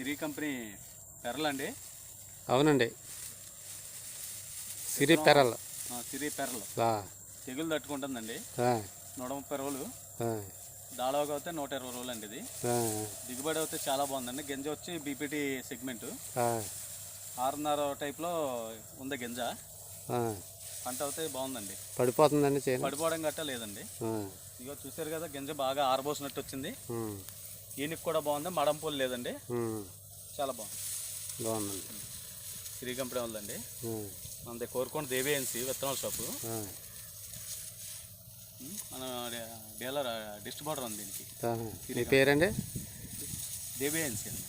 సిరి company pearl అండి. అవునండి, సిరి pearl. సిరి pearl తెగులు తట్టుకుంటుందండి. 130 రోజులు దాళవగా అయితే 120 రోజులు అండి. ఇది దిగుబడి అయితే చాలా బాగుందండి. గింజ వచ్చి బీపీటీ సెగ్మెంట్ 6.5 టైప్లో ఉంది గింజ. పంట అయితే బాగుందండి. పడిపోతుందండి, పడిపోవడం గట్టా లేదండి. ఇగో చూసారు కదా, గింజ బాగా ఆరబోసినట్టు వచ్చింది. ఈయనకి కూడా బాగుంది, మడంపూలు లేదండి. చాలా బాగుందండి. సిరి కంపెనీ ఉందండి. మనది కోరుకొండ దేవిఎన్సి విత్తనాల షాపు. మన డీలర్ డిస్ట్రిబ్యూటర్ ఉంది దీనికి. పేరండి దేవిఎన్సి అండి.